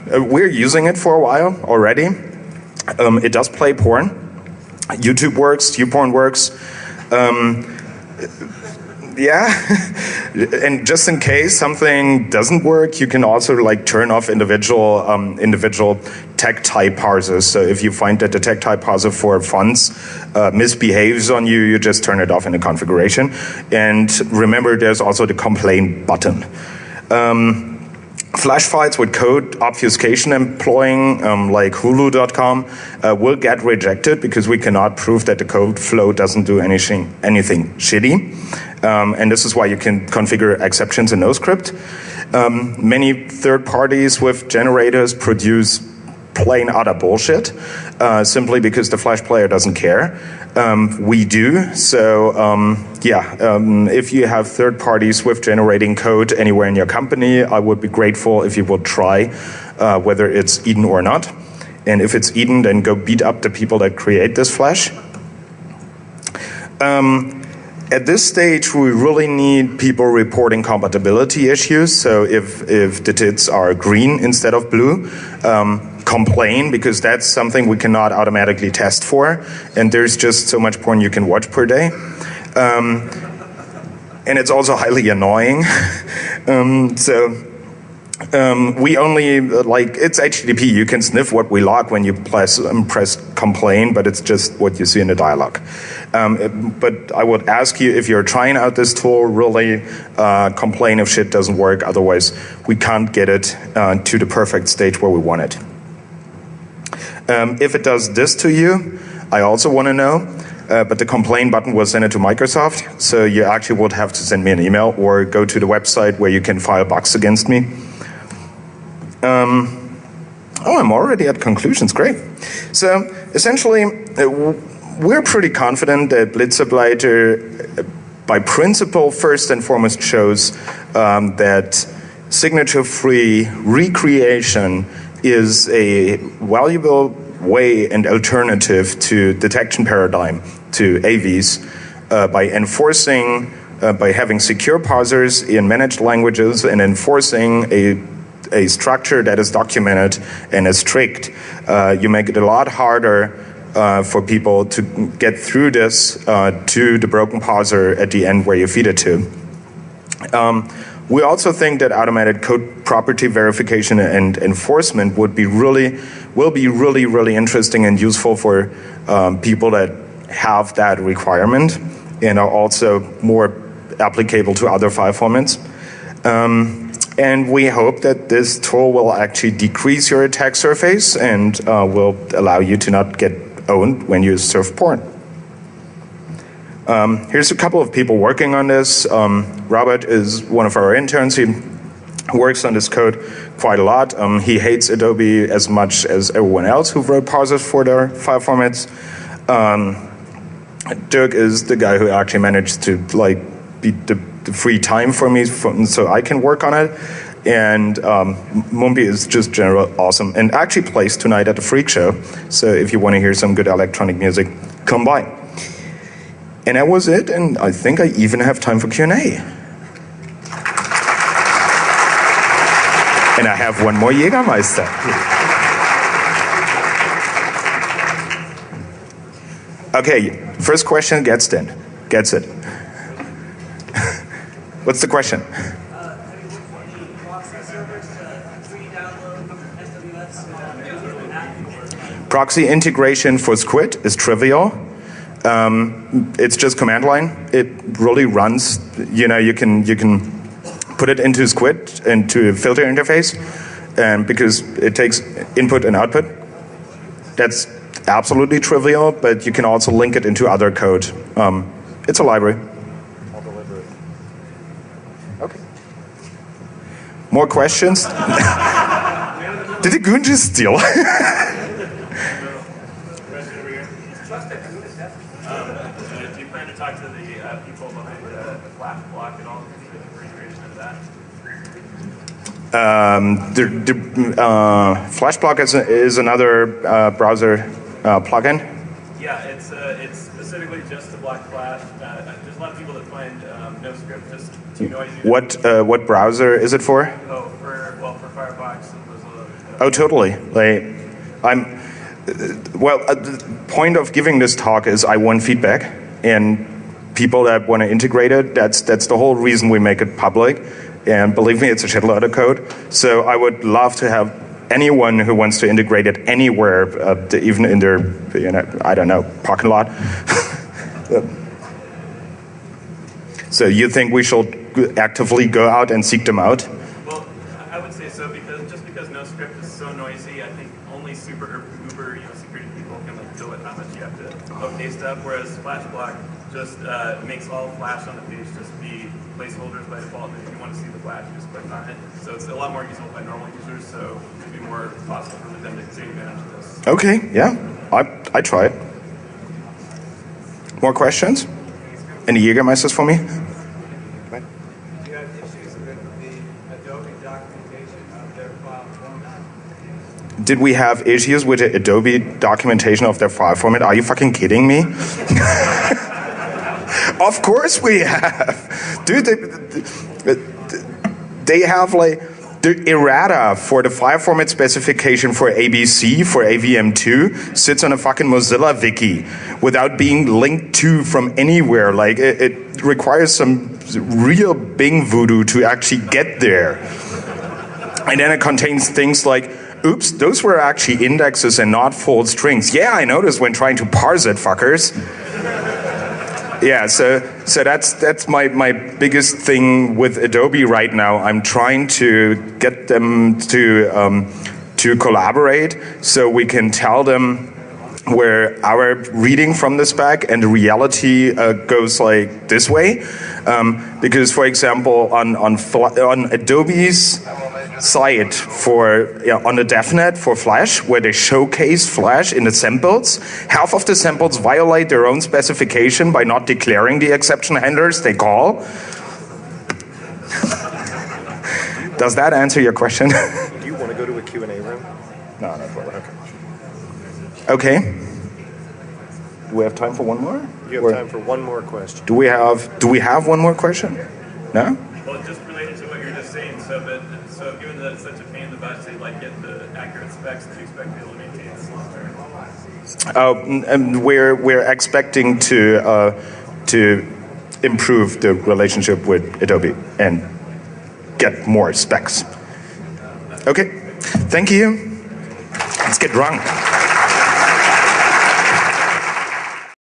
We're using it for a while already. It does play porn. YouTube works, YouPorn works. Yeah, and just in case something doesn't work, you can also like turn off individual tag type parsers. So if you find that the tag type parser for fonts misbehaves on you, you just turn it off in the configuration. And remember, there's also the complain button. Flash files with code obfuscation employing, like hulu.com, will get rejected because we cannot prove that the code flow doesn't do anything shitty. And this is why you can configure exceptions in NoScript. Many third parties with generators produce plain utter bullshit, simply because the Flash player doesn't care. We do, so if you have third parties with generating code anywhere in your company, I would be grateful if you would try whether it's Eden or not. And if it's Eden, then go beat up the people that create this Flash. At this stage, we really need people reporting compatibility issues. So if the tits are green instead of blue, complain, because that's something we cannot automatically test for. And there's just so much porn you can watch per day. And it's also highly annoying. We only, it's HTTP. You can sniff what we log when you press complain, but it's just what you see in the dialog. But I would ask you, if you're trying out this tool, really complain if shit doesn't work. Otherwise, we can't get it to the perfect stage where we want it. If it does this to you, I also want to know. But the complain button will send it to Microsoft. So you actually would have to send me an email or go to the website where you can file bugs against me. I'm already at conclusions. Great. So essentially, we're pretty confident that Blitzableiter, by principle, first and foremost shows that signature-free recreation is a valuable way and alternative to detection paradigm, to AVs, by enforcing, by having secure parsers in managed languages and enforcing a structure that is documented and is strict. You make it a lot harder for people to get through this to the broken parser at the end where you feed it to. We also think that automated code property verification and enforcement will be really interesting and useful for people that have that requirement and are also more applicable to other file formats. And we hope that this tool will actually decrease your attack surface and will allow you to not get owned when you surf porn. Here's a couple of people working on this. Robert is one of our interns. He works on this code quite a lot. He hates Adobe as much as everyone else who wrote parsers for their file formats. Dirk is the guy who actually managed to beat the free time for me so I can work on it. And Mumbi is just general awesome and actually plays tonight at the Freak Show. So if you want to hear some good electronic music, come by. And that was it, and I think I even have time for Q&A. And I have one more Jägermeister. Okay, first question gets it. What's the question? Proxy integration for Squid is trivial. It's just command line. It really runs. You can put it into Squid, into a filter interface, because it takes input and output. That's absolutely trivial, but you can also link it into other code. It's a library. I'll deliver it. Okay. More questions? Did the goon just steal? Do you plan to talk to the people behind the Flash block at all? The recreation of that? Flash block is another browser plugin. Yeah, it's specifically just to block Flash. There's a lot of people that find NoScript just too noisy. What browser is it for? Oh, for Firefox, it was Oh, totally. Like, the point of giving this talk is I want feedback, and people that want to integrate it, that's the whole reason we make it public. And believe me, it's a shitload of code. So I would love to have anyone who wants to integrate it anywhere, even in their, I don't know, parking lot. So you think we should actively go out and seek them out? Well, I would say so, because no script is so noisy. I think only super uber security people can deal with how much you have to okay stuff. Whereas Flash block just makes all Flash on the page just be placeholders by default. And if you want to see the Flash, you just click on it. So it's a lot more useful by normal users. So it'd be more possible for them to take advantage of this. Okay, yeah, I try it. More questions? Any Jägermeisters for me? You have issues with the Adobe documentation of their file format. Did we have issues with the Adobe documentation of their file format? Are you fucking kidding me? Of course we have. Dude, they have like the errata for the file format specification for ABC, for AVM2, sits on a fucking Mozilla wiki without being linked to from anywhere. Like, it requires some real Bing voodoo to actually get there. And then it contains things like, oops, those were actually indexes and not full strings. Yeah, I noticed when trying to parse it, fuckers. Yeah, so that's my biggest thing with Adobe right now. I'm trying to get them to collaborate so we can tell them where our reading from the spec and the reality goes like this way. Because, for example, on Adobe's site on the DevNet for Flash, where they showcase Flash in the samples, half of the samples violate their own specification by not declaring the exception handlers they call. Does that answer your question? Do you want to go to a Q&A room? No, no problem. Okay. Do we have time for one more? You have time for one more question. Do we have one more question? No? Well, just related to what you're just saying, so given that it's such a pain in the butt to get the accurate specs, do you expect to be able to maintain this long term? And we're expecting to improve the relationship with Adobe and get more specs. Okay, thank you. Let's get drunk.